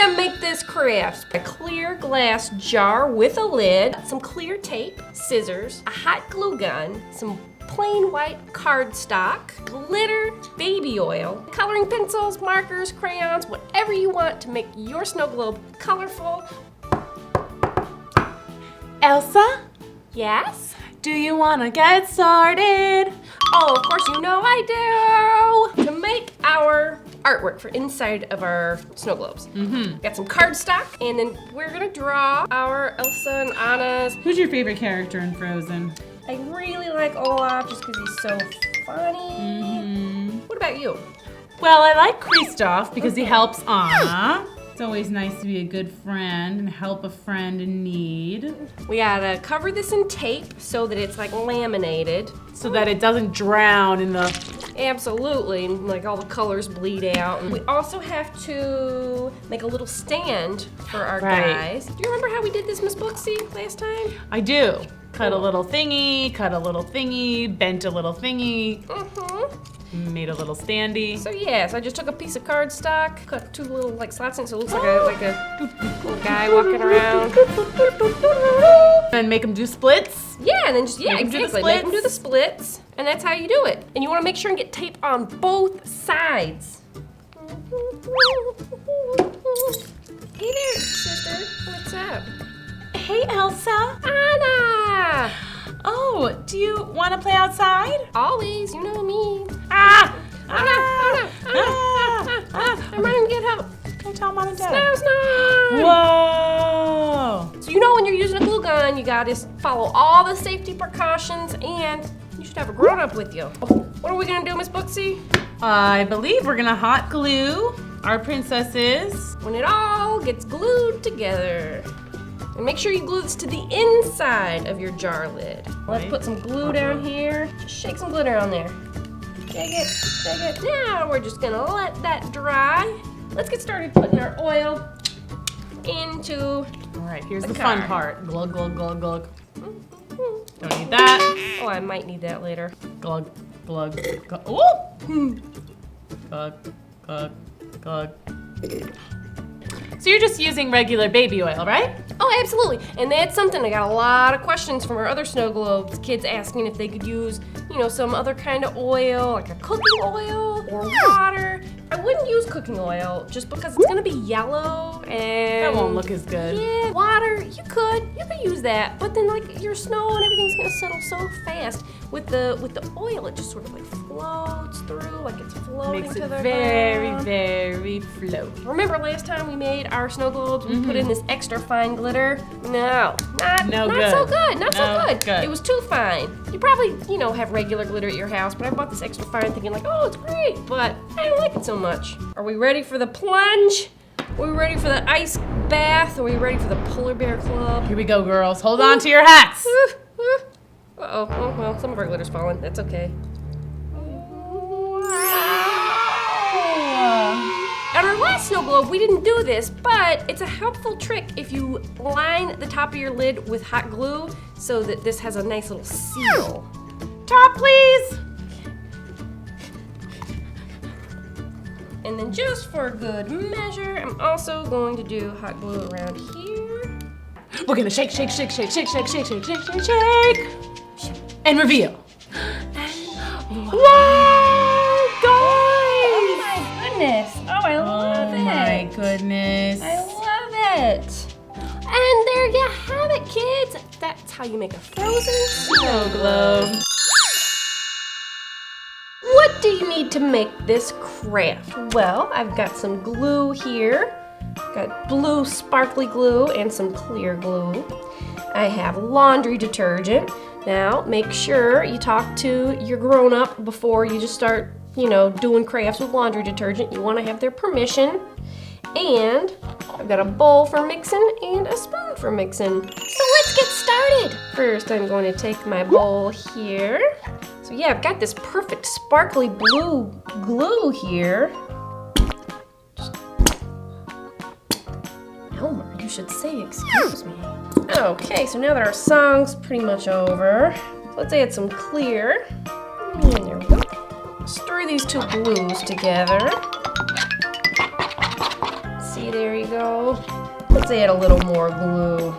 to make this craft. A clear glass jar with a lid, some clear tape, scissors, a hot glue gun, some plain white cardstock, glitter, baby oil, coloring pencils, markers, crayons, whatever you want to make your snow globe colorful. Elsa, Yes? do you want to get started? Oh, of course you know I do! To make our artwork for inside of our snow globes. Got some cardstock, and then we're gonna draw our Elsa and Anna's. Who's your favorite character in Frozen? I really like Olaf just because he's so funny. What about you? Well, I like Kristoff because he helps Anna. It's always nice to be a good friend and help a friend in need. We gotta cover this in tape so that it's like laminated. So that it doesn't drown in the... Absolutely, and like all the colors bleed out. And we also have to make a little stand for our guys. Do you remember how we did this, Miss Booksy, last time? I do. Cut a little thingy, cut a little thingy, bent a little thingy, made a little standy. So yes, I just took a piece of cardstock, cut two little like slots in so it looks like a little guy walking around. And make them do splits. Yeah, and then just, Make 'em do the exactly. Make them do the splits. splits, and that's how you do it. And you wanna make sure and get tape on both sides. Hey there, sister, what's up? Hey, Elsa. Anna! Oh, do you want to play outside? Always, you know me. Ah! Anna! I'm running to get help. Go tell Mom and Dad. Snow! Whoa! So you know when you're using a glue gun, you gotta follow all the safety precautions, and you should have a grown-up with you. What are we gonna do, Miss Booksy? I believe we're gonna hot glue our princesses. When it all gets glued together. And make sure you glue this to the inside of your jar lid. Let's put some glue down here. Just shake some glitter on there. Shake it, shake it. Now we're just gonna let that dry. Let's get started putting our oil into. All right, here's the car. fun part. Glug, glug, glug, glug. Don't need that. Oh, I might need that later. Glug, glug, glug. Ooh! Glug, glug, glug. So you're just using regular baby oil, right? Oh, absolutely. And that's something, I got a lot of questions from our other snow globes. Kids asking if they could use, you know, some other kind of oil, like a cooking oil or water. I wouldn't use cooking oil just because it's gonna be yellow and... That won't look as good. Yeah, water, you could use that, but then like your snow and everything's gonna settle so fast. With the oil, it just sort of like floats through, like it's floating Makes to it the very, ground. very floaty. Remember last time we made our snow globes, we put in this extra fine glitter? No, not so good, not so good. It was too fine. You probably, you know, have regular glitter at your house, but I bought this extra fine thinking like, oh, it's great, but I don't like it so much. Are we ready for the plunge? Are we ready for the ice bath? Are we ready for the polar bear club? Here we go, girls. Hold on to your hats. Uh-oh, oh well, some of our glitter's falling, that's okay. On our last snow globe, we didn't do this, but it's a helpful trick if you line the top of your lid with hot glue so that this has a nice little seal. Top, please. And then just for good measure, I'm also going to do hot glue around here. We're gonna shake, shake, shake, shake, shake, shake, shake, shake, shake, shake, shake. And reveal. Whoa, guys! Oh my goodness. Oh, I love it. Oh my goodness. I love it. And there you have it, kids. That's how you make a frozen snow globe. What do you need to make this craft? Well, I've got some glue here. Got blue sparkly glue and some clear glue. I have laundry detergent. Now, make sure you talk to your grown-up before you just start, you know, doing crafts with laundry detergent. You want to have their permission. And I've got a bowl for mixing and a spoon for mixing. So let's get started. First, I'm going to take my bowl here. So yeah, I've got this perfect sparkly blue glue here. Elmer, you should say excuse me. Okay, so now that our song's pretty much over, let's add some clear. And there we go. Stir these two glues together. See See, there you go. Let's add a little more glue.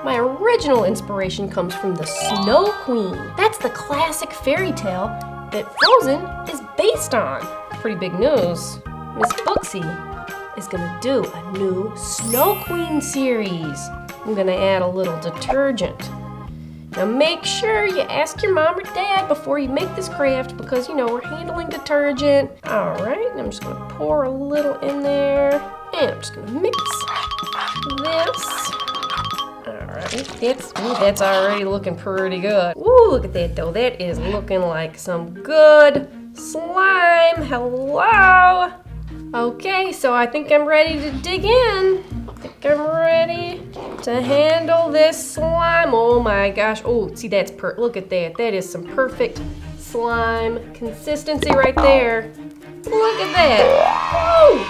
My original inspiration comes from the Snow Queen. That's the classic fairy tale that Frozen is based on. Pretty big news. Miss Booksy is gonna do a new Snow Queen series. I'm gonna add a little detergent. Now make sure you ask your mom or dad before you make this craft because, you know, we're handling detergent. All right, and I'm just gonna pour a little in there. And I'm just gonna mix this. All right, that's already looking pretty good. Ooh, look at that though. That is looking like some good slime. Hello. Okay, so I think I'm ready to dig in. I think I'm ready to handle this slime. Oh my gosh. Oh, see, that's look at that. That is some perfect slime consistency right there. Look at that. Woo!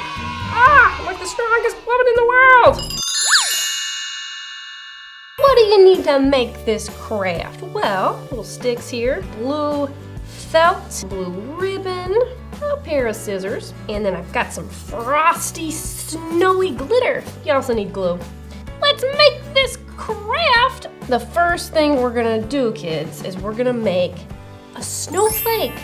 Ah, I'm like the strongest woman in the world. What do you need to make this craft? Well, little sticks here, blue felt, blue ribbon, a pair of scissors, and then I've got some frosty, snowy glitter. You also need glue. Let's make this craft. The first thing we're gonna do, kids, is we're gonna make a snowflake.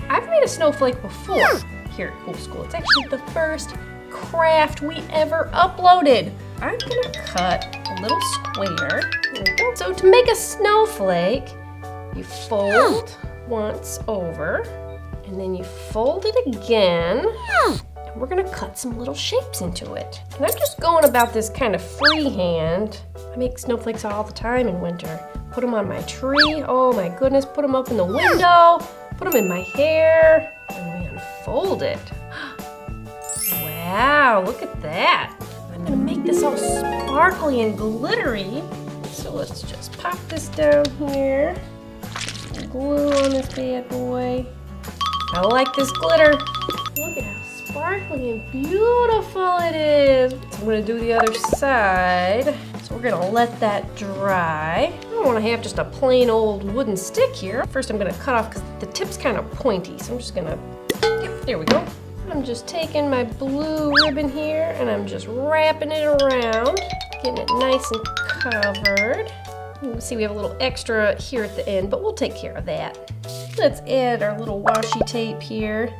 I've made a snowflake before here at Cool School. It's actually the first craft we ever uploaded. I'm gonna cut a little square. There we go. So to make a snowflake, you fold once over, and then you fold it again, and we're gonna cut some little shapes into it. And I'm just going about this kind of freehand. I make snowflakes all the time in winter. Put them on my tree, oh my goodness, put them up in the window, put them in my hair, and we unfold it. Wow, look at that. I'm gonna make this all sparkly and glittery. So let's just pop this down here. Glue on this bad boy. I like this glitter. Look at how sparkly and beautiful it is. So I'm gonna do the other side. So we're gonna let that dry. I don't wanna have just a plain old wooden stick here. First I'm gonna cut off because the tip's kind of pointy. So I'm just gonna, yep, there we go. I'm just taking my blue ribbon here and I'm just wrapping it around, getting it nice and covered. You see we have a little extra here at the end, but we'll take care of that. Let's add our little washi tape here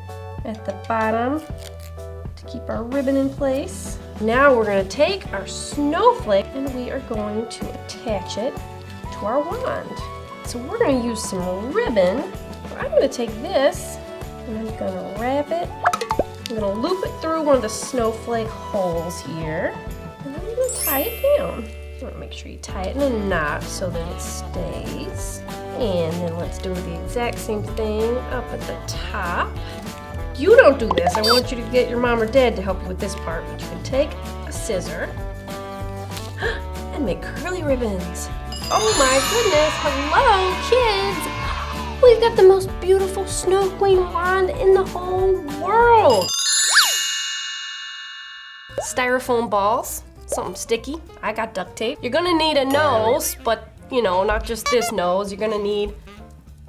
at the bottom to keep our ribbon in place. Now we're gonna take our snowflake and we are going to attach it to our wand. So we're gonna use some ribbon. I'm gonna take this and I'm gonna wrap it. I'm gonna loop it through one of the snowflake holes here. And I'm gonna tie it down. You wanna make sure you tie it in a knot so that it stays. And then let's do the exact same thing up at the top. You don't do this. I want you to get your mom or dad to help you with this part. But you can take a scissor and make curly ribbons. Oh my goodness, hello kids! We've got the most beautiful Snow Queen wand in the whole world. Styrofoam balls, something sticky. I got duct tape. You're gonna need a nose, but you know, not just this nose. You're gonna need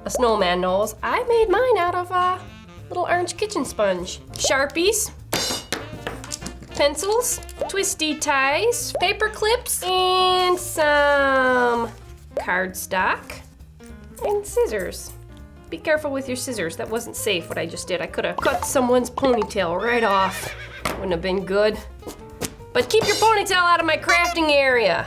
a snowman nose. I made mine out of a little orange kitchen sponge. Sharpies, pencils, twisty ties, paper clips, and some cardstock, and scissors. Be careful with your scissors. That wasn't safe what I just did. I could have cut someone's ponytail right off. Wouldn't have been good. But keep your ponytail out of my crafting area.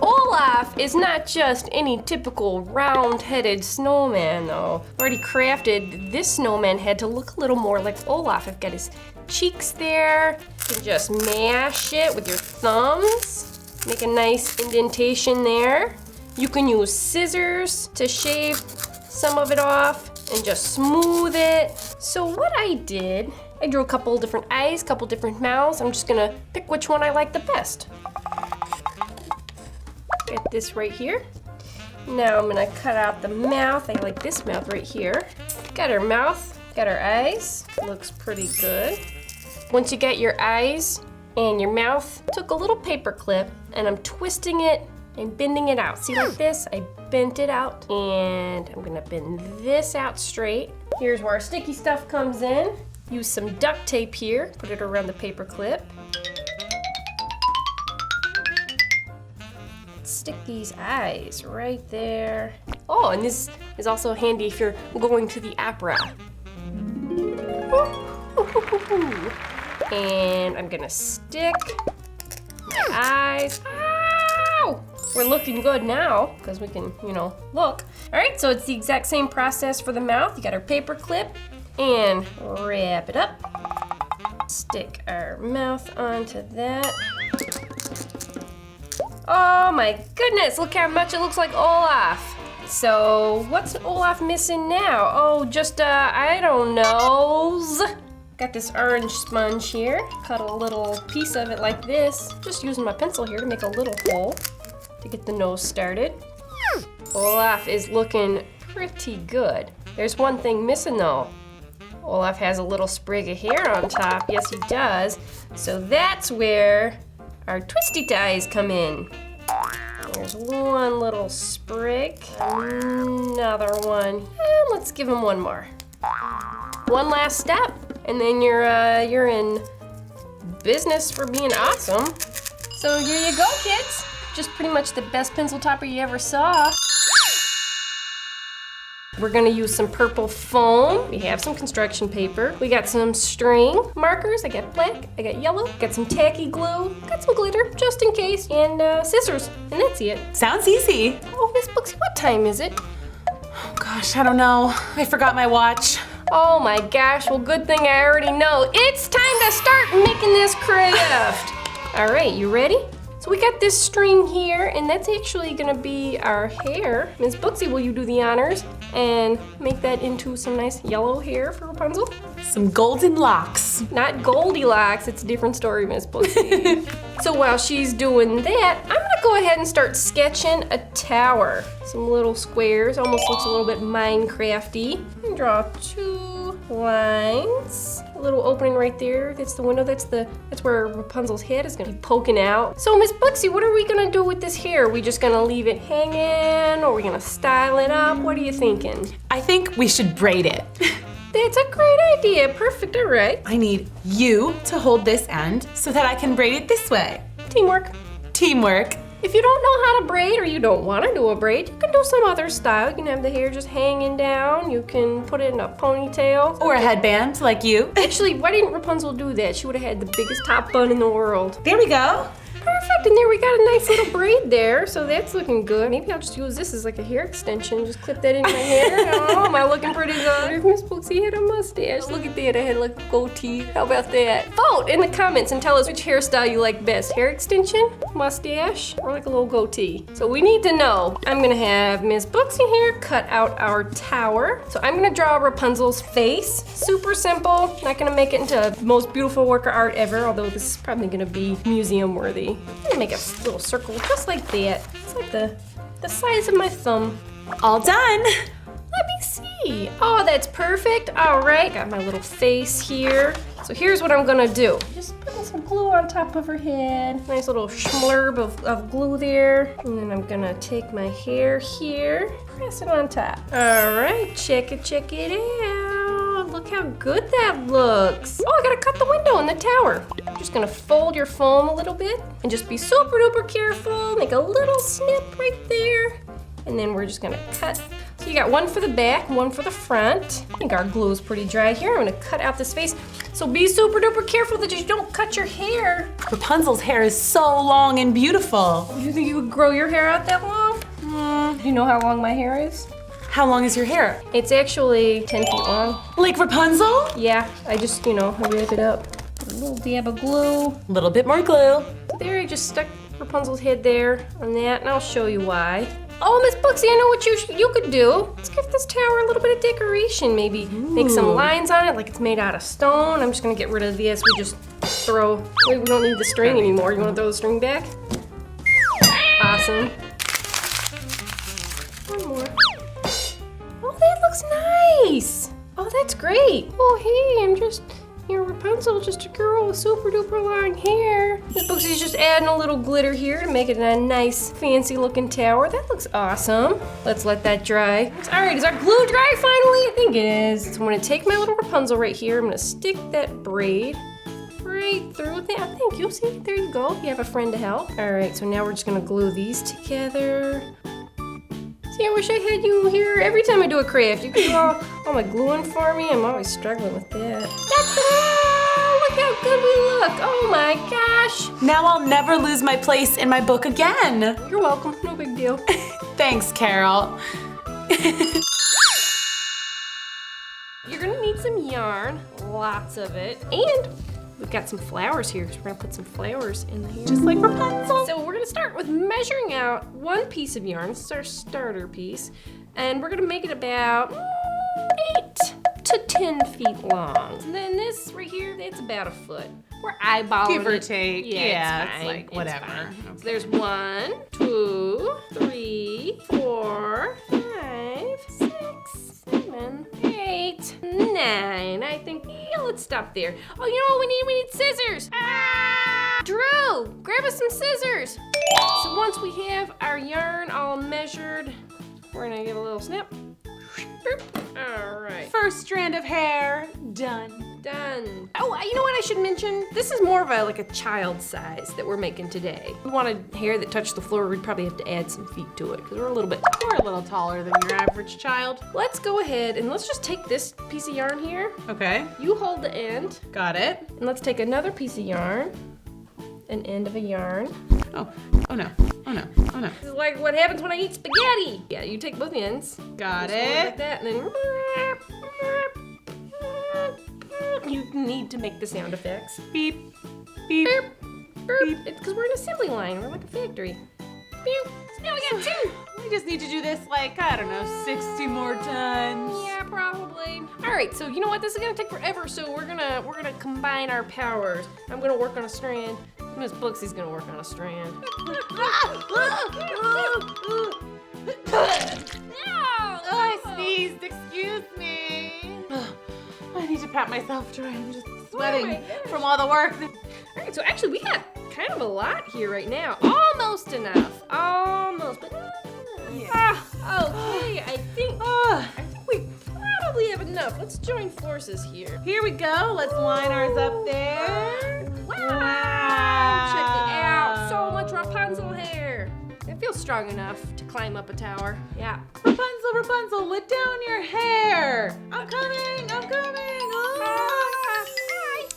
Olaf is not just any typical round-headed snowman though. I've already crafted this snowman head to look a little more like Olaf. I've got his cheeks there. You can just mash it with your thumbs. Make a nice indentation there. You can use scissors to shave some of it off and just smooth it. So what I did, I drew a couple different eyes, couple different mouths. I'm just gonna pick which one I like the best. Get this right here. Now I'm gonna cut out the mouth. I like this mouth right here. Got her mouth, got her eyes. Looks pretty good. Once you get your eyes and your mouth, took a little paper clip and I'm twisting it and bending it out. See, like this? I bent it out and I'm gonna bend this out straight. Here's where our sticky stuff comes in. Use some duct tape here, put it around the paper clip. stick these eyes right there. Oh, and this is also handy if you're going to the opera. And I'm gonna stick my eyes. Ow! We're looking good now because we can, look. All right, so it's the exact same process for the mouth. You got our paper clip and wrap it up. Stick our mouth onto that. Oh my goodness, look how much it looks like Olaf. So what's Olaf missing now? Oh, just, I don't know. Got this orange sponge here. Cut a little piece of it like this. Just using my pencil here to make a little hole to get the nose started. Olaf is looking pretty good. There's one thing missing though. Olaf has a little sprig of hair on top. Yes, he does. So that's where our twisty ties come in. There's one little sprig, another one. And let's give him one more. One last step, and then you're in business for being awesome. So here you go, kids. Just pretty much the best pencil topper you ever saw. We're gonna use some purple foam. We have some construction paper. We got some string markers. I got black, I got yellow, got some tacky glue, got some glitter, just in case, and scissors, and that's it. Sounds easy. Oh, Miss Booksy, what time is it? Oh gosh, I don't know. I forgot my watch. Oh my gosh, well good thing I already know. It's time to start making this craft. All right, you ready? So we got this string here, and that's actually gonna be our hair. Miss Booksy, will you do the honors and make that into some nice yellow hair for Rapunzel? Some golden locks. Not Goldilocks, it's a different story, Miss Booksy. So while she's doing that, I'm gonna go ahead and start sketching a tower. Some little squares, almost looks a little bit Minecrafty. And draw 2 lines. A little opening right there. That's the window. That's where Rapunzel's head is gonna be poking out. So Miss Booksy, what are we gonna do with this hair? Are we just gonna leave it hanging, or are we gonna style it up? What are you thinking? I think we should braid it. That's a great idea. Perfect. All right. I need you to hold this end so that I can braid it this way. Teamwork. Teamwork. If you don't know how to braid or you don't want to do a braid, you can do some other style. You can have the hair just hanging down. You can put it in a ponytail. Or a headband like you. Actually, why didn't Rapunzel do that? She would have had the biggest top bun in the world. There we go. Perfect, and there we got a nice little braid there, so that's looking good. Maybe I'll just use this as like a hair extension, just clip that in my hair. I don't know, am I looking pretty good? If Miss Booksy had a mustache, look at that, I had like a goatee. How about that? Vote in the comments and tell us which hairstyle you like best. Hair extension, mustache, or like a little goatee. So we need to know. I'm gonna have Miss Booksy here cut out our tower. So I'm gonna draw Rapunzel's face. Super simple, not gonna make it into the most beautiful work of art ever, although this is probably gonna be museum worthy. I'm gonna make a little circle just like that. It's like the size of my thumb. All done. Let me see. Oh, that's perfect. All right, got my little face here. So here's what I'm gonna do. Just putting some glue on top of her head. Nice little schmlurb of glue there. And then I'm gonna take my hair here, press it on top. All right, check it out. Look how good that looks. Oh, I gotta cut the window in the tower. I'm just gonna fold your foam a little bit and just be super duper careful. Make a little snip right there. And then we're just gonna cut. So you got one for the back, one for the front. I think our glue is pretty dry here. I'm gonna cut out this face. So be super duper careful that you don't cut your hair. Rapunzel's hair is so long and beautiful. You think you would grow your hair out that long? Do you know how long my hair is? How long is your hair? It's actually 10 feet long. Like Rapunzel? Yeah, I just, I wrap it up. A little dab of glue. A little bit more glue. There, I just stuck Rapunzel's head there on that, and I'll show you why. Oh, Miss Booksy, I know what you could do. Let's give this tower a little bit of decoration. Maybe make some lines on it like it's made out of stone. I'm just gonna get rid of this. We just throw, we don't need the string anymore. You wanna throw the string back? Awesome. One more. Oh, that looks nice. Oh, that's great. Oh, hey, I'm just, Rapunzel, just a girl with super duper long hair. Miss Booksy's just adding a little glitter here to make it a nice, fancy looking tower. That looks awesome. Let's let that dry. All right, is our glue dry finally? I think it is. So I'm gonna take my little Rapunzel right here. I'm gonna stick that braid right through there. Thank you. See, there you go. You have a friend to help. All right, so now we're just gonna glue these together. See, I wish I had you here every time I do a craft. You could do all my gluing for me. I'm always struggling with that. Ta-da! Look how good we look. Oh my gosh. Now I'll never lose my place in my book again. You're welcome. No big deal. Thanks, Carol. You're gonna need some yarn, lots of it, and we've got some flowers here because we're gonna put some flowers in here. Just like Rapunzel. So we're gonna start with measuring out one piece of yarn. This is our starter piece, and we're gonna make it about 8 to 10 feet long. And then this right here, it's about a foot. We're eyeballing Give or it. take. Yeah, it's fine. like It's whatever. fine. So there's 1, 2, 3, 4, 5, 6, 7, 8, 9. I think, yeah, let's stop there. Oh, you know what we need? We need scissors. Ah! Drew, grab us some scissors. So once we have our yarn all measured, we're gonna give a little snip. Boop. All right. First strand of hair, done. Done. Oh, you know what I should mention? This is more of like a child size that we're making today. If we wanted hair that touched the floor, we'd probably have to add some feet to it because we're a little bit. We're a little taller than your average child. Let's go ahead and let's just take this piece of yarn here. Okay, You hold the end, got it. and let's take another piece of yarn, an end of a yarn. Oh no, oh no, oh no. This is like what happens when I eat spaghetti. Yeah, you take both ends. Got Just hold it like it. that, and then you need to make the sound effects. Beep, beep. Beep. It's because we're an assembly line. We're like a factory. Beep. So now we got 2. We just need to do this like, I don't know, 60 more times. Yeah, probably. All right, so you know what? This is gonna take forever. So we're gonna combine our powers. I'm gonna work on a strand. Miss Booksy's gonna work on a strand. No! I sneezed, excuse me. I need to pat myself dry. I'm just sweating my gosh. from all the work. All right, so actually we got kind of a lot here right now. Almost enough. Almost, but Yeah. okay. I think we probably have enough. Let's join forces here. Here we go. Let's line ours up there. Wow! Check it out. So much Rapunzel hair. It feels strong enough to climb up a tower. Yeah. Rapunzel, Rapunzel, let down your hair. I'm coming, I'm coming. Oh.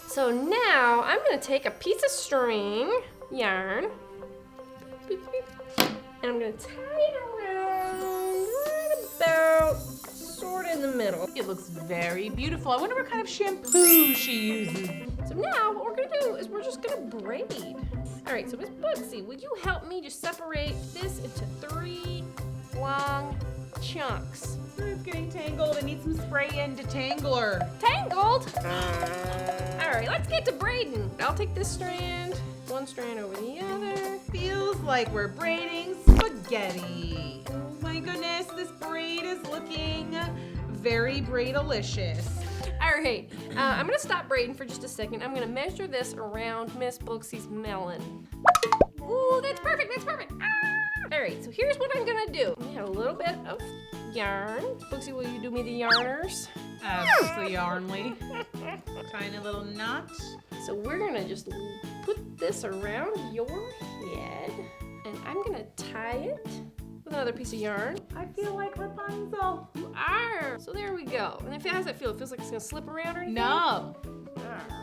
So now I'm gonna take a piece of string, yarn, and I'm gonna tie it around right about sort of in the middle. It looks very beautiful. I wonder what kind of shampoo she uses. So now what we're gonna do is we're just gonna braid. All right, so Miss Booksy, would you help me just separate this into 3 long chunks? It's getting tangled. I need some spray and detangler. Tangled? All right, let's get to braiding. I'll take this strand, one strand over the other. Feels like we're braiding spaghetti. Oh my goodness, this braid is looking very braidalicious. All right, I'm gonna stop braiding for just a second. I'm gonna measure this around Miss Booksy's melon. Ooh, that's perfect, that's perfect. Ah! All right, so here's what I'm gonna do. We have a little bit of yarn. Booksy, will you do me the yarners? Absolutely yarnly. Tiny little knot. So we're gonna just put this around your head, and I'm gonna tie it with another piece of yarn. I feel like Rapunzel. You are. So there we go. And how does that feel? It feels like it's gonna slip around or anything? No. All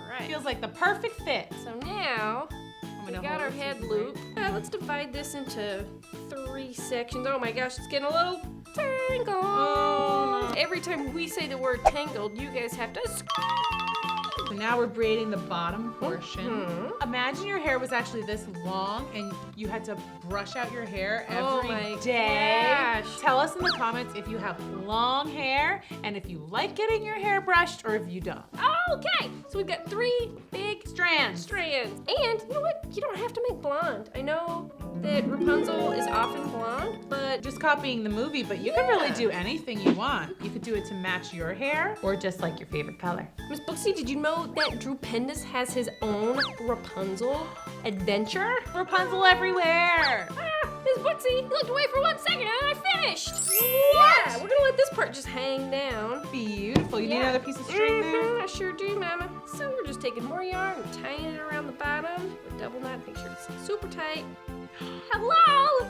right. Feels like the perfect fit. So now I'm we gonna got hold our it so head you can loop. Let's divide this into 3 sections. Oh my gosh, it's getting a little tangled. Oh, no. Every time we say the word tangled, you guys have to So now we're braiding the bottom portion. Mhm. Imagine your hair was actually this long and you had to brush out your hair Oh every my day. gosh. Tell us in the comments if you have long hair and if you like getting your hair brushed or if you don't. Okay, so we've got 3 big Strands. And you know what? You don't have to make blonde. I know that Rapunzel is often blonde, but Just copying the movie, but you can really do anything you want. You could do it to match your hair or just like your favorite color. Miss Booksy, did you know that Drew Pendus has his own Rapunzel adventure? Rapunzel everywhere. Miss Booksy, you looked away for 1 second and I finished. Yeah, we're gonna let this part just hang down. Beautiful. You need Yeah. another piece of string there? I sure do, Mama. So we're just taking more yarn and tying it around the bottom. Double knot, make sure it's super tight. Hello!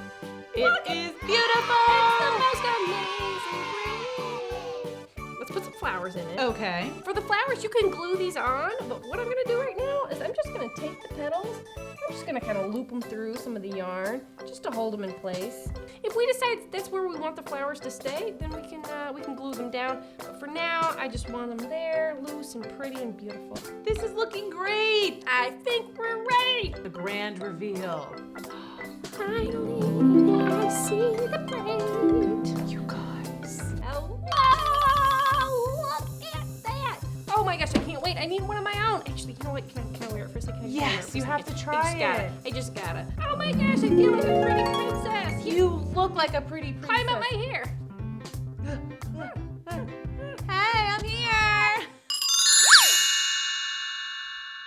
It is beautiful! It's the most amazing green. Let's put some flowers in it. Okay. For the flowers, you can glue these on, but what I'm gonna do right now is I'm just gonna take the petals, I'm just gonna kind of loop them through some of the yarn, just to hold them in place. If we decide that's where we want the flowers to stay, then we can glue them down. But for now, I just want them there, loose and pretty and beautiful. This is looking great! I think we're ready. The grand reveal. Finally, I see the plate. You guys. Hello! Look at that! Oh my gosh, I can't wait. I need one of my own. Actually, you know what? Can I wear it for a second? Yes, you have to try it. I just got it. Oh my gosh, I feel like a pretty princess. You look like a pretty princess. Climb up my hair. Hey, I'm here!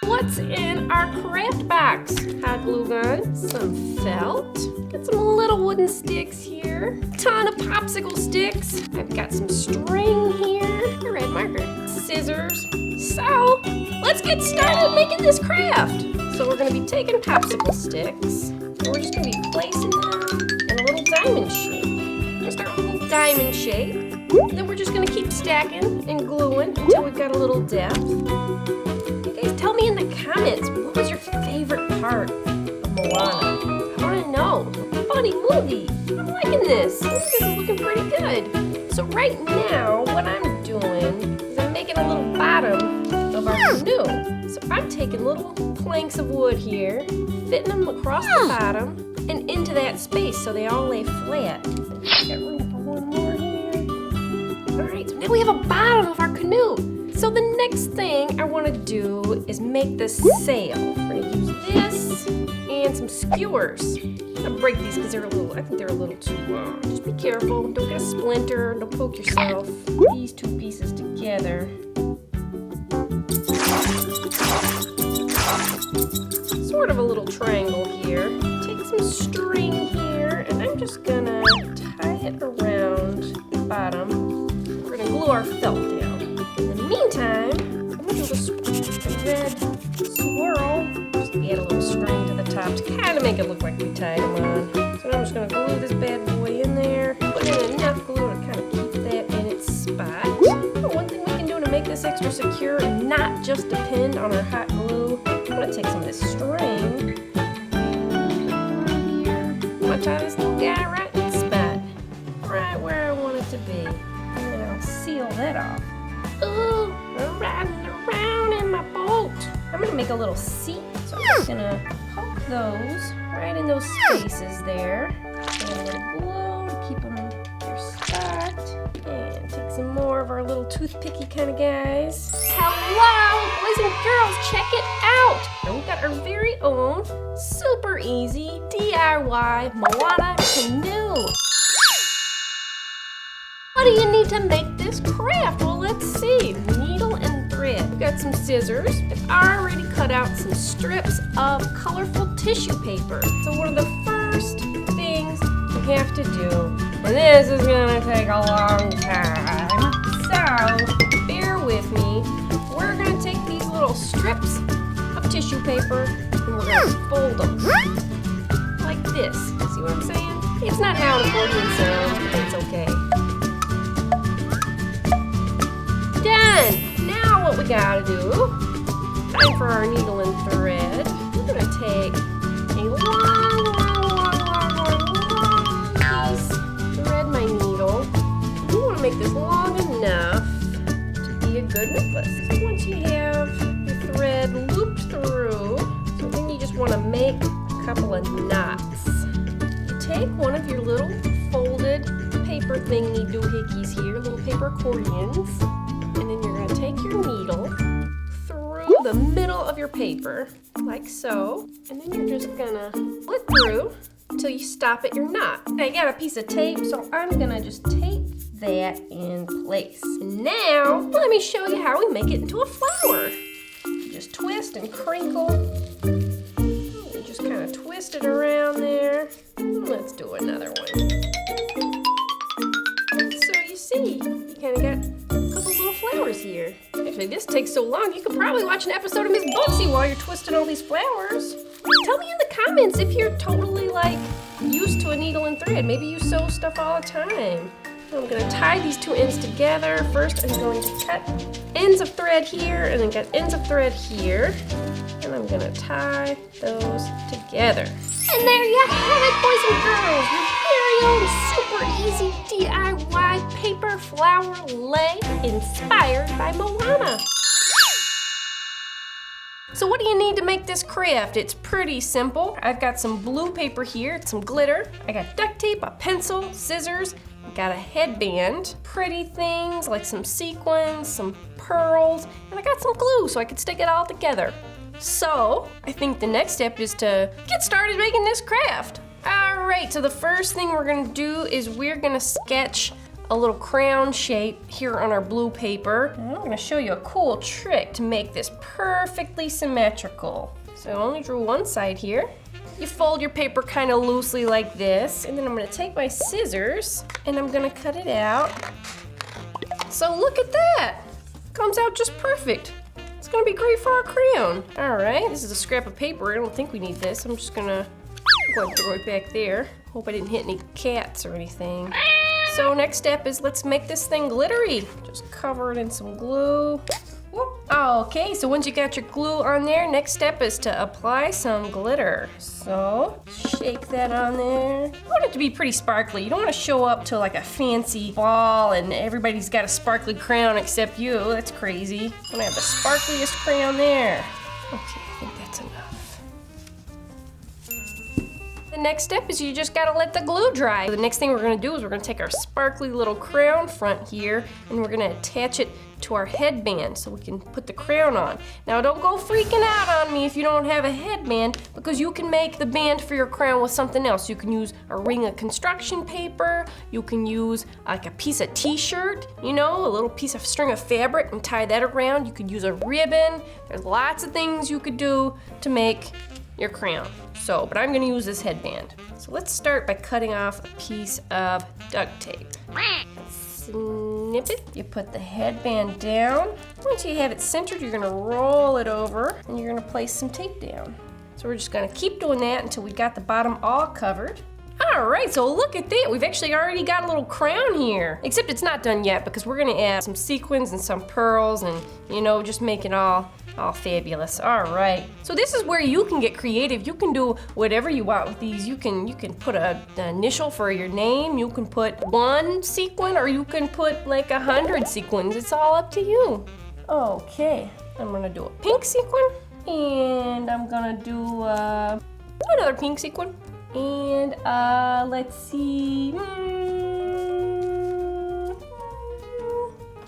What's in our craft box? Hot glue gun, some felt, got some little wooden sticks here, a ton of popsicle sticks. I've got some string here, a red marker, scissors. So let's get started making this craft. So we're gonna be taking popsicle sticks, and we're just gonna be placing them in a little diamond shape. We're gonna start with a little diamond shape. Then we're just gonna keep stacking and gluing until we've got a little depth. Tell me in the comments, what was your favorite part of Moana? I want to know. Funny movie. I'm liking this. This is looking pretty good. So right now, what I'm doing is I'm making a little bottom of our canoe. So I'm taking little planks of wood here, fitting them across the bottom and into that space so they all lay flat. Got room for one more here. All right, so now we have a bottom of our canoe. So the next thing I want to do is make the sail. We're going to use this and some skewers. I'm going to break these because I think they're a little too long. Just be careful, don't get a splinter, don't poke yourself. These two pieces together. Sort of a little triangle here. Take some string here and I'm just going to tie it around the bottom. We're going to glue our felt down. In the meantime, I'm going to do a red swirl. Just add a little string to the top to kind of make it look like we tied them on. So I'm just going to glue this bad boy in there. Put in enough glue to kind of keep that in its spot. One thing we can do to make this extra secure and not just depend on our hot glue, I'm going to take some of this string. I'm going to tie this little guy right in its spot. Right where I want it to be. And then I'll seal that off. Ooh, I'm riding around in my boat. I'm gonna make a little seat, so I'm just gonna poke those right in those spaces there. And a little glue to keep them in their spot. And take some more of our little toothpicky kind of guys. Hello, boys and girls, check it out. Now we've got our very own, super easy DIY Moana canoe. What do you need to make this craft? Well, let's see. Needle and thread. We've got some scissors. I've already cut out some strips of colorful tissue paper. So one of the first things we have to do, and this is gonna take a long time, so bear with me. We're gonna take these little strips of tissue paper and we're gonna fold them like this. See what I'm saying? It's not how an accordion sounds, but it's okay. Done! Now what we gotta do, time for our needle and thread. We're gonna take a long piece, thread my needle. You wanna make this long enough to be a good necklace. So once you have your thread looped through, so then you just wanna make a couple of knots. You take one of your little folded paper thingy doohickeys here, little paper accordions. And then you're going to take your needle through the middle of your paper, like so. And then you're just going to split through until you stop at your knot. I got a piece of tape, so I'm going to just tape that in place. And now, let me show you how we make it into a flower. You just twist and crinkle. You just kind of twist it around there. Let's do another one. So you see, you kind of got a couple little flowers here. If Actually, this takes so long, you could probably watch an episode of Miss Booksy while you're twisting all these flowers. Tell me in the comments if you're totally like used to a needle and thread. Maybe you sew stuff all the time. I'm gonna tie these two ends together. First, I'm going to cut ends of thread here and then cut ends of thread here. And I'm gonna tie those together. And there you have it, boys and girls. Your very own super easy DIY paper flower lei inspired by Moana. So what do you need to make this craft? It's pretty simple. I've got some blue paper here, some glitter. I got duct tape, a pencil, scissors. I got a headband, pretty things like some sequins, some pearls, and I got some glue so I could stick it all together. So I think the next step is to get started making this craft. All right, so the first thing we're gonna do is we're gonna sketch a little crown shape here on our blue paper. And I'm gonna show you a cool trick to make this perfectly symmetrical. So I only drew one side here. You fold your paper kind of loosely like this, and then I'm gonna take my scissors and I'm gonna cut it out. So look at that, comes out just perfect. It's gonna be great for our crayon. All right, this is a scrap of paper. I don't think we need this. I'm just gonna go ahead and throw it back there. Hope I didn't hit any cats or anything. So next step is let's make this thing glittery. Just cover it in some glue. Whoop. Okay, so once you got your glue on there, next step is to apply some glitter. So shake that on there. You want it to be pretty sparkly. You don't want to show up to like a fancy ball and everybody's got a sparkly crayon except you. That's crazy. You want to have the sparkliest crayon there. Okay, I think that's enough. The next step is you just gotta let the glue dry. The next thing we're gonna do is we're gonna take our sparkly little crayon front here and we're gonna attach it to our headband so we can put the crayon on. Now don't go freaking out on me if you don't have a headband, because you can make the band for your crayon with something else. You can use a ring of construction paper, you can use like a piece of t-shirt, you know, a little piece of string of fabric and tie that around. You could use a ribbon. There's lots of things you could do to make your crayon. So, but I'm gonna use this headband. So let's start by cutting off a piece of duct tape. Snip it, you put the headband down. Once you have it centered, you're gonna roll it over and you're gonna place some tape down. So we're just gonna keep doing that until we got the bottom all covered. All right, so look at that. We've actually already got a little crown here. Except it's not done yet because we're gonna add some sequins and some pearls and, you know, just make it all fabulous. All right, so this is where you can get creative. You can do whatever you want with these. You can put an initial for your name. You can put one sequin or you can put like 100 sequins. It's all up to you. Okay, I'm gonna do a pink sequin and I'm gonna do another pink sequin. And let's see,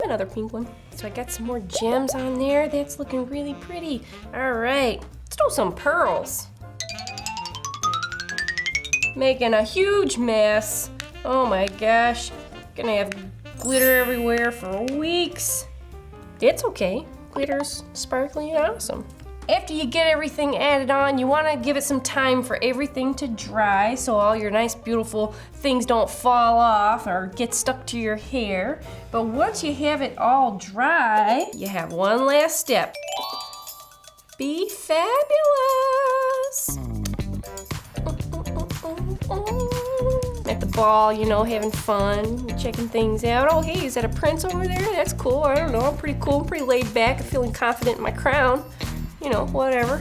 another pink one. So I got some more gems on there. That's looking really pretty. All right, let's do some pearls. Making a huge mess. Oh my gosh, gonna have glitter everywhere for weeks. It's okay, glitter's sparkly and awesome. After you get everything added on, you want to give it some time for everything to dry so all your nice, beautiful things don't fall off or get stuck to your hair. But once you have it all dry, you have one last step. Be fabulous! At the ball, you know, having fun, checking things out. Oh, hey, is that a prince over there? That's cool. I don't know, I'm pretty cool. I'm pretty laid back. I'm feeling confident in my crown. You know, whatever.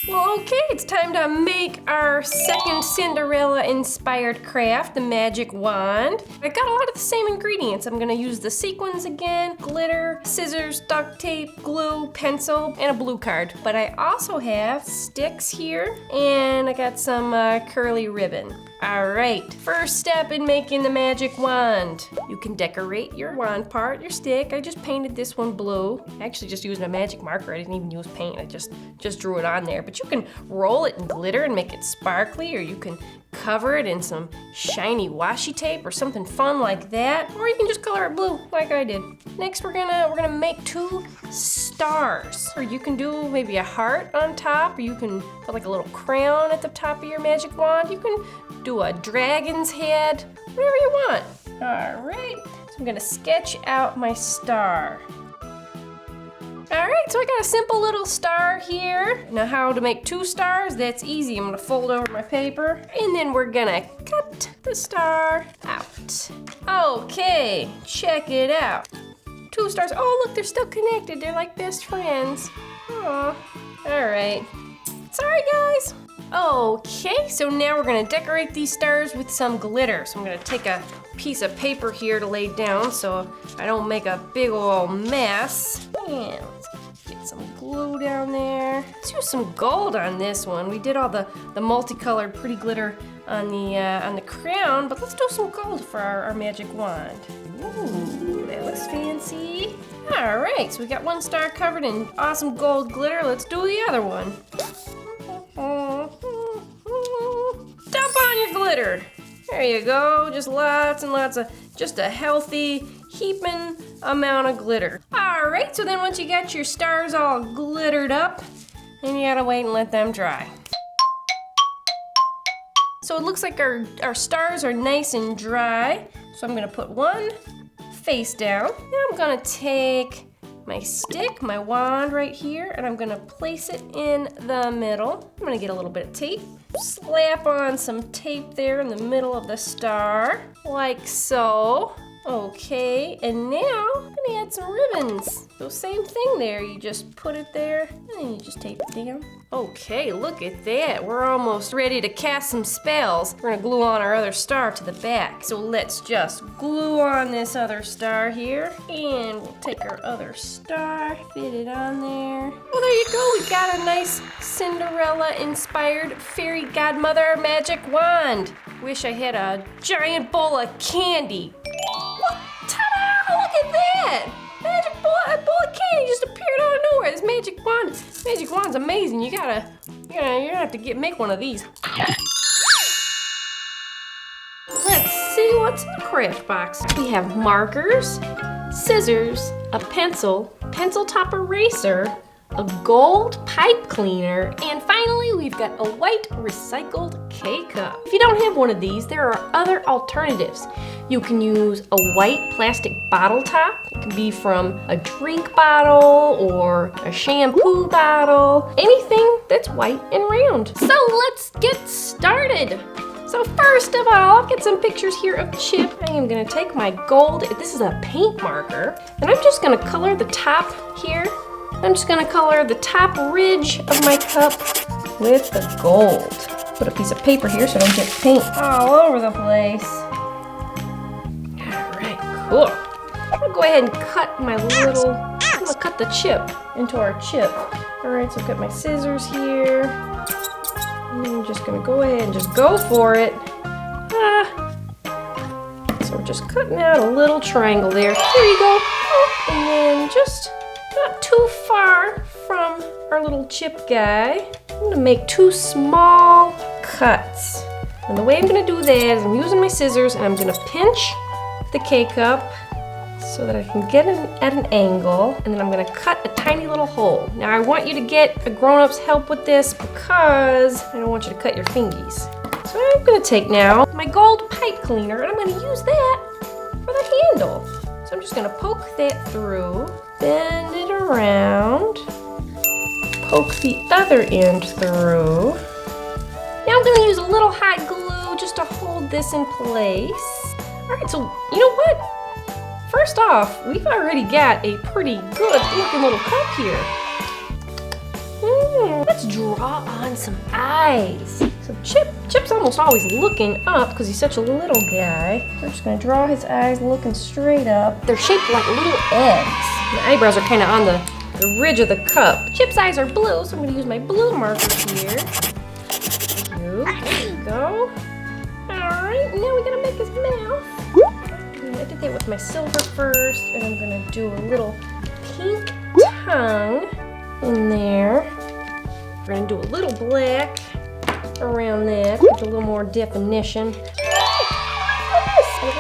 Well, okay, it's time to make our second Cinderella-inspired craft, the magic wand. I got a lot of the same ingredients. I'm gonna use the sequins again, glitter, scissors, duct tape, glue, pencil, and a blue card. But I also have sticks here, and I got some curly ribbon. All right, first step in making the magic wand. You can decorate your wand part, your stick. I just painted this one blue. I actually just used a magic marker. I didn't even use paint. I just drew it on there. But you can roll it in glitter and make it sparkly, or you can cover it in some shiny washi tape or something fun like that. Or you can just color it blue like I did. Next, we're gonna make 2 stars. Or you can do maybe a heart on top, or you can put like a little crown at the top of your magic wand. You can do a dragon's head, whatever you want. All right, so I'm gonna sketch out my star. All right, so I got a simple little star here. Now how to make 2 stars, that's easy. I'm gonna fold over my paper and then we're gonna cut the star out. Okay, check it out. 2 stars, oh look, they're still connected. They're like best friends. Aw, all right. Sorry guys. Okay, so now we're gonna decorate these stars with some glitter. So I'm gonna take a piece of paper here to lay down so I don't make a big old mess. And let's get some glue down there. Let's use some gold on this one. We did all the multicolored pretty glitter on the crown, but let's do some gold for our magic wand. Ooh, that looks fancy. All right, so we got 1 star covered in awesome gold glitter. Let's do the other one. Dump on your glitter. There you go, just lots and lots of, just a healthy, heaping amount of glitter. All right, so then once you got your stars all glittered up, then you gotta wait and let them dry. So it looks like our stars are nice and dry. So I'm gonna put one face down. Then I'm gonna take my stick, my wand right here, and I'm gonna place it in the middle. I'm gonna get a little bit of tape, slap on some tape there in the middle of the star, like so. Okay, and now I'm gonna add some ribbons. So same thing there, you just put it there, and then you just tape it down. Okay, look at that. We're almost ready to cast some spells. We're gonna glue on our other star to the back. So let's just glue on this other star here, and we'll take our other star, fit it on there. Well, there you go, we got a nice Cinderella-inspired fairy godmother magic wand. Wish I had a giant bowl of candy. Ta-da! Look at that! A bowl of candy just appeared out of nowhere. This magic wand's amazing. You're gonna have to make one of these. Let's see what's in the craft box. We have markers, scissors, a pencil top eraser, a gold pipe cleaner, and finally we've got a white recycled K-cup. If you don't have one of these, there are other alternatives. You can use a white plastic bottle top. It can be from a drink bottle or a shampoo bottle, anything that's white and round. So let's get started. So first of all, I'll get some pictures here of Chip. I am gonna take my gold, this is a paint marker, and I'm just gonna color the top here. I'm just gonna color the top ridge of my cup with the gold. Put a piece of paper here so I don't get paint all over the place. All right, cool. I'm gonna go ahead and cut my little, I'm gonna cut the chip into our chip. All right, so I've got my scissors here. And I'm just gonna go ahead and just go for it. So we're just cutting out a little triangle there. There you go. And then just not too far from our little chip guy, I'm gonna make 2 small cuts. And the way I'm gonna do that is I'm using my scissors and I'm gonna pinch the K-cup so that I can get it at an angle, and then I'm gonna cut a tiny little hole. Now I want you to get a grown-up's help with this because I don't want you to cut your fingies. So I'm gonna take now my gold pipe cleaner and I'm gonna use that for the handle. So I'm just gonna poke that through, bend it around, poke the other end through. Now I'm gonna use a little hot glue just to hold this in place. All right, so you know what? First off, we've already got a pretty good looking little cup here. Let's draw on some eyes. So Chip's almost always looking up because he's such a little guy. We're just gonna draw his eyes looking straight up. They're shaped like little eggs. The eyebrows are kind of on the ridge of the cup. Chip's eyes are blue, so I'm gonna use my blue marker here. There you go. All right, now we're gonna make his mouth. I did that with my silver first, and I'm gonna do a little pink tongue in there. We're gonna do a little black around that with a little more definition. I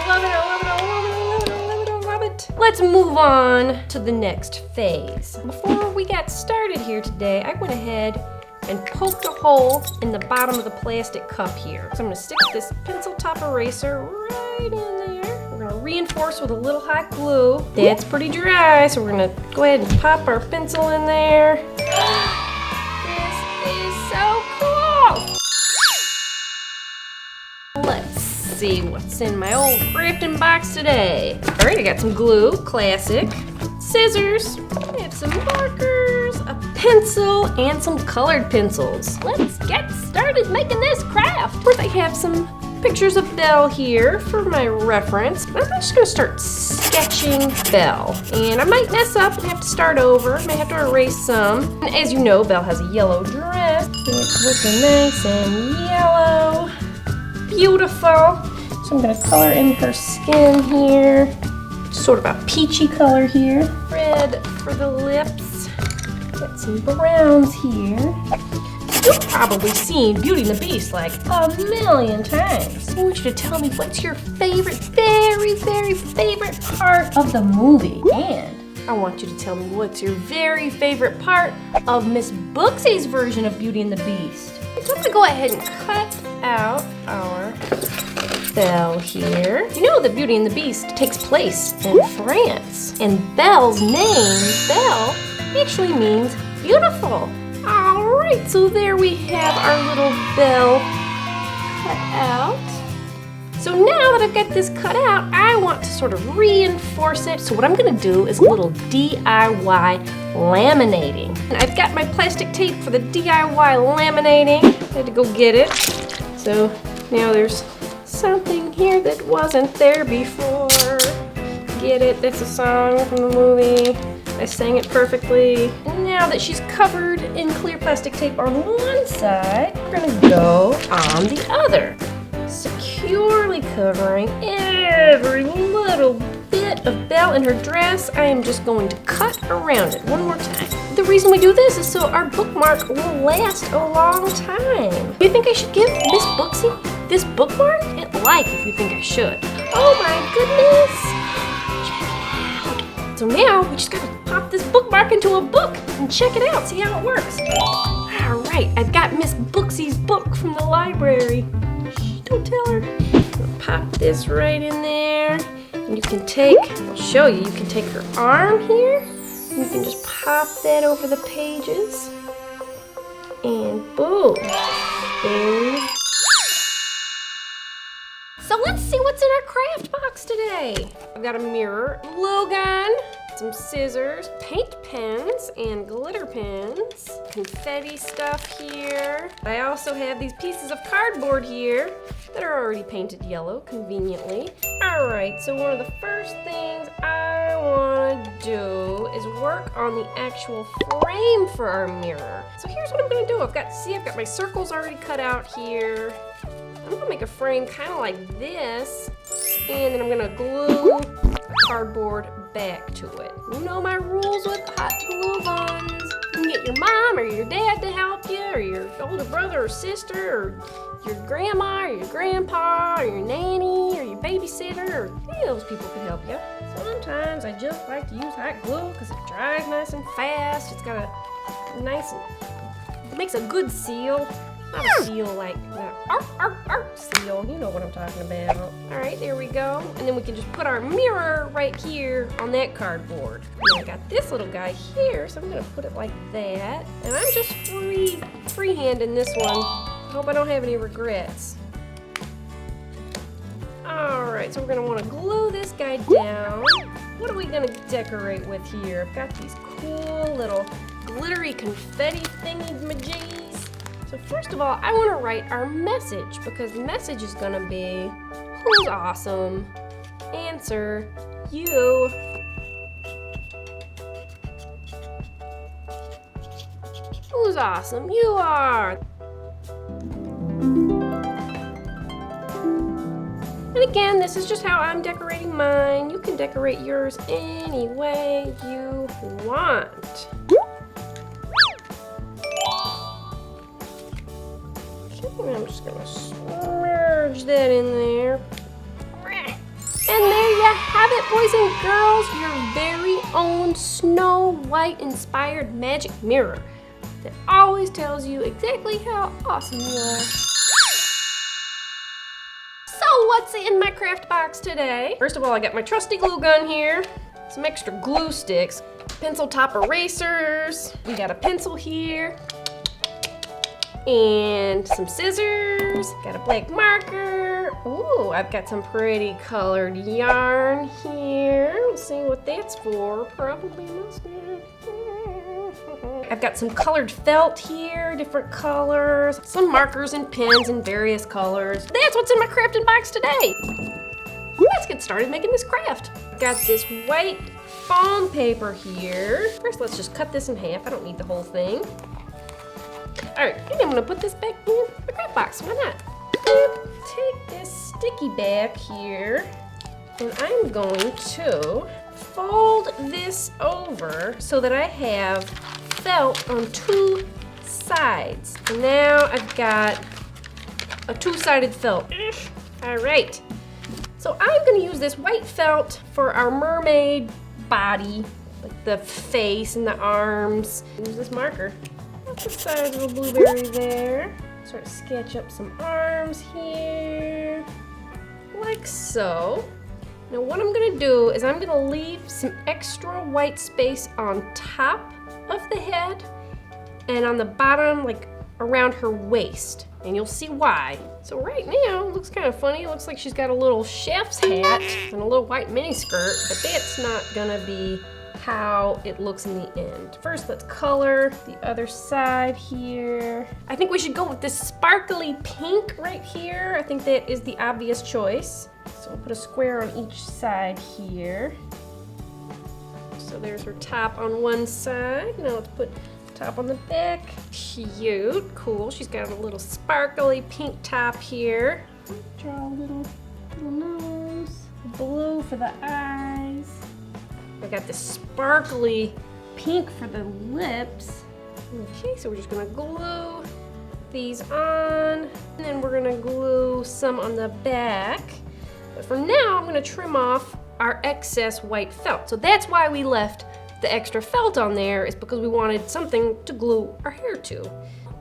love it, I love it, I love it, I love it, I love it, I love it. Let's move on to the next phase. Before we got started here today, I went ahead and poked a hole in the bottom of the plastic cup here. So I'm gonna stick this pencil top eraser right in there. We're gonna reinforce with a little hot glue. That's pretty dry, so we're gonna go ahead and pop our pencil in there. This is so cool! Let's see what's in my old crafting box today. All right, I got some glue, classic, scissors, I have some markers, a pencil, and some colored pencils. Let's get started making this craft. First, I have some pictures of Belle here for my reference. I'm just gonna start sketching Belle. And I might mess up and have to start over. I might have to erase some. And as you know, Belle has a yellow dress. It's looking nice and yellow. Beautiful. So I'm gonna color in her skin here. Sort of a peachy color here. Red for the lips. Got some browns here. You've probably seen Beauty and the Beast like a million times. I want you to tell me what's your favorite, very, very favorite part of the movie. And I want you to tell me what's your very favorite part of Miss Booksy's version of Beauty and the Beast. So I'm gonna go ahead and cut out our Belle here. You know that Beauty and the Beast takes place in France. And Belle's name, Belle, actually means beautiful. All right, so there we have our little Belle cut out. So now that I've got this cut out, I want to sort of reinforce it. So what I'm gonna do is a little DIY laminating. And I've got my plastic tape for the DIY laminating. I had to go get it. So now there's something here that wasn't there before. Get it? That's a song from the movie. I sang it perfectly. Now that she's covered in clear plastic tape on one side, we're gonna go on the other. Securely covering every little bit of Belle in her dress. I am just going to cut around it one more time. The reason we do this is so our bookmark will last a long time. Do you think I should give Miss Booksy this bookmark? Hit like if you think I should. Oh my goodness! So now we just gotta pop this bookmark into a book and check it out, see how it works. All right, I've got Miss Booksy's book from the library. Shh, don't tell her. I'm gonna pop this right in there. And you can take, I'll show you, you can take her arm here. And you can just pop that over the pages. And boom, there you go. So let's see what's in our craft box today. I've got a mirror, glue gun, some scissors, paint pens, and glitter pens, confetti stuff here. I also have these pieces of cardboard here that are already painted yellow, conveniently. All right, so one of the first things I want to do is work on the actual frame for our mirror. So here's what I'm gonna do. I've got my circles already cut out here. I'm gonna make a frame kind of like this, and then I'm gonna glue cardboard back to it. You know my rules with hot glue guns. You can get your mom or your dad to help you, or your older brother or sister, or your grandma or your grandpa, or your nanny, or your babysitter, or any of those people can help you. Sometimes I just like to use hot glue because it dries nice and fast. It's got a nice, it makes a good seal. Not a seal like that seal, you know what I'm talking about. All right, there we go. And then we can just put our mirror right here on that cardboard. And I got this little guy here, so I'm gonna put it like that. And I'm just freehanding this one. Hope I don't have any regrets. All right, so we're gonna wanna glue this guy down. What are we gonna decorate with here? I've got these cool little glittery confetti thingy-majiggies. So first of all, I want to write our message, because the message is going to be, who's awesome? Answer, you. Who's awesome? You are. And again, this is just how I'm decorating mine. You can decorate yours any way you want. I'm just gonna smudge that in there. And there you have it, boys and girls, your very own Snow White-inspired magic mirror that always tells you exactly how awesome you are. So what's in my craft box today. First of all, I got my trusty glue gun here, some extra glue sticks, pencil top erasers, we got a pencil here, and some scissors, got a black marker. Ooh, I've got some pretty colored yarn here. Let's see what that's for. Probably mustard. I've got some colored felt here, different colors, some markers and pens in various colors. That's what's in my crafting box today. Let's get started making this craft. I've got this white foam paper here. First, let's just cut this in half. I don't need the whole thing. All right, and I'm gonna put this back in the craft box. Why not? Take this sticky back here, and I'm going to fold this over so that I have felt on two sides. And now I've got a two-sided felt. All right. So I'm gonna use this white felt for our mermaid body, like the face and the arms. Use this marker. That's the size of a blueberry there. Sort of sketch up some arms here, like so. Now what I'm gonna do is I'm gonna leave some extra white space on top of the head and on the bottom, like around her waist, and you'll see why. So right now, it looks kind of funny. It looks like she's got a little chef's hat and a little white mini skirt, but that's not gonna be how it looks in the end. First, let's color the other side here. I think we should go with this sparkly pink right here. I think that is the obvious choice. So we'll put a square on each side here. So there's her top on one side. Now let's put top on the back. Cute, cool. She's got a little sparkly pink top here. Draw a little nose. Blue for the eyes. I got this sparkly pink for the lips. Okay, so we're just gonna glue these on, and then we're gonna glue some on the back. But for now, I'm gonna trim off our excess white felt. So that's why we left the extra felt on there, is because we wanted something to glue our hair to.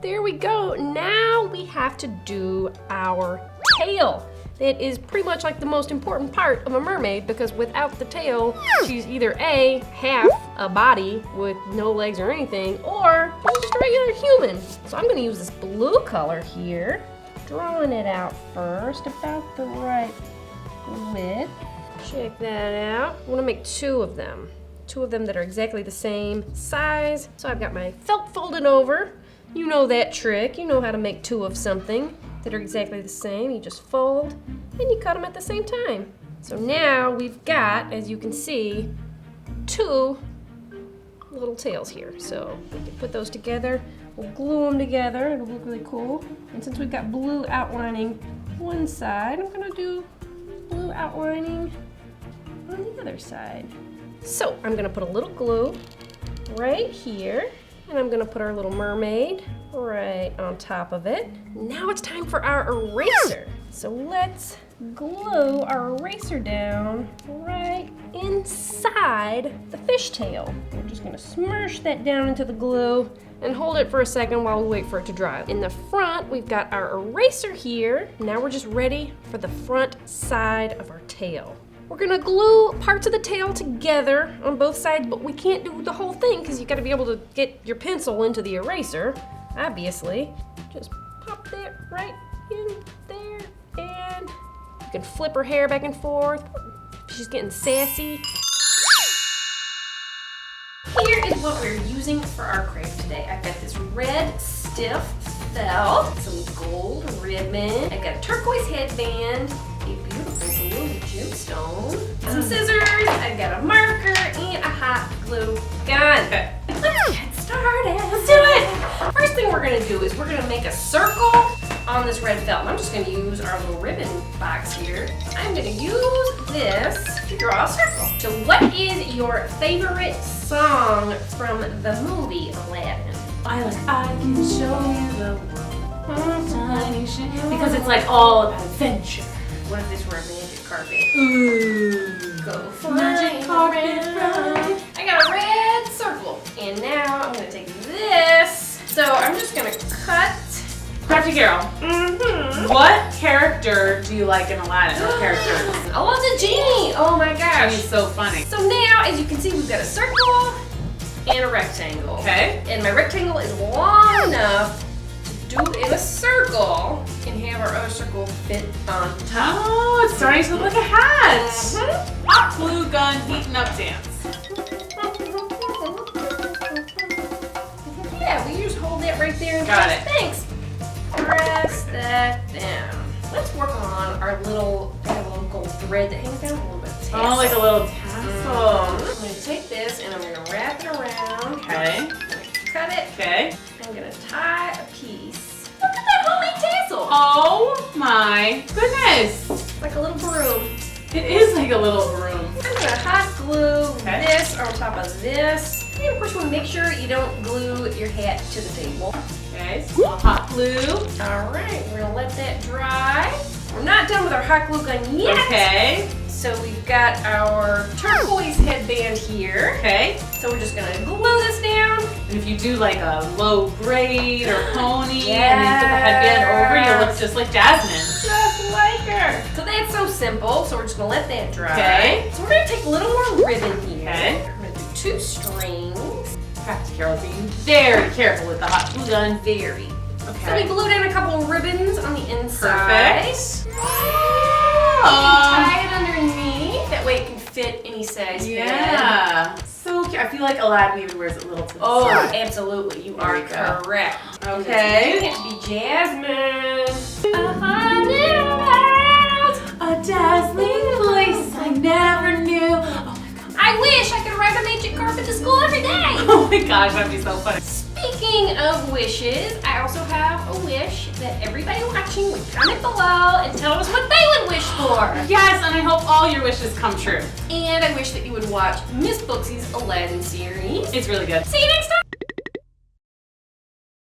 There we go. Now we have to do our tail. That is pretty much like the most important part of a mermaid, because without the tail, she's either A, half a body with no legs or anything, or just a regular human. So I'm gonna use this blue color here, drawing it out first, about the right width. Check that out. I wanna make two of them that are exactly the same size. So I've got my felt folded over. You know that trick. You know how to make two of something that are exactly the same. You just fold and you cut them at the same time. So now we've got, as you can see, two little tails here. So we can put those together. We'll glue them together. It'll look really cool. And since we've got blue outlining one side, I'm gonna do blue outlining on the other side. So I'm gonna put a little glue right here, and I'm gonna put our little mermaid right on top of it. Now it's time for our eraser. So let's glue our eraser down right inside the fishtail. We're just gonna smoosh that down into the glue and hold it for a second while we wait for it to dry. In the front, we've got our eraser here. Now we're just ready for the front side of our tail. We're gonna glue parts of the tail together on both sides, but we can't do the whole thing because you gotta be able to get your pencil into the eraser, obviously. Just pop that right in there, and you can flip her hair back and forth. She's getting sassy. Here is what we're using for our craft today. I've got this red stiff felt, some gold ribbon, I've got a turquoise headband, a beautiful blue gemstone, some scissors, I've got a marker, and a hot glue gun. Let's get started. Let's do it. First thing we're gonna do is we're gonna make a circle on this red felt. I'm just gonna use our little ribbon box here. I'm gonna use this to draw a circle. So what is your favorite song from the movie Aladdin? I can show you the world. Because it's like all about adventure. What if this were a magic carpet? Ooh. Go flying magic carpet ride. I got a red circle. And now I'm gonna take this. So I'm just gonna cut. Crafty Carol. Mm-hmm. What character do you like in Aladdin? What character? Oh, it's a genie! Oh my gosh. Genie's so funny. So now, as you can see, we've got a circle and a rectangle. Okay. And my rectangle is long enough to do it in a circle and have our other circle fit on top. Oh, it's starting to look like a hat. Mhm. Hot glue gun heating up dance. Yeah, we just hold that right there and Got press. it. Thanks. Press that down. Let's work on our little, I have a little gold thread that hangs down a little bit. Oh, like a little tassel. I'm going to take this and I'm going to wrap it around. Okay. I'm going to cut it. Okay. I'm going to tie a piece. Look at that homemade tassel. Oh my goodness. It's like a little broom. It is like a little broom. I'm going to hot glue Okay. this on top of this. And of course you want to make sure you don't glue your hat to the table. Okay, so a hot glue. All right, we're going to let that dry. We're not done with our hot glue gun yet. Okay. So we've got our turquoise headband here. Okay. So we're just going to glue this down. And if you do like a low braid or pony Yeah. and you put the headband over, you look just like Jasmine. Just like her. So that's so simple. So we're just going to let that dry. Okay. So we're going to take a little more ribbon here. Okay. We're going to do 2 strings. Crafty Carol being very careful with the hot glue gun. Very. Okay. So we glued in a couple of ribbons on the inside. Perfect. Tie it underneath. That way it can fit any size head. Yeah. So cute. I feel like Aladdin even wears it a little to the Oh, side. absolutely. You There are you go. correct. Okay. You get to be Jasmine. A dazzling place I never knew. Oh my god. I wish I could ride a magic carpet to school every day. Oh my gosh, that'd be so funny. Speaking of wishes, I also have a wish that everybody watching would comment below and tell us what they would wish for. Yes, and I hope all your wishes come true. And I wish that you would watch Miss Booksy's Aladdin series. It's really good. See you next time.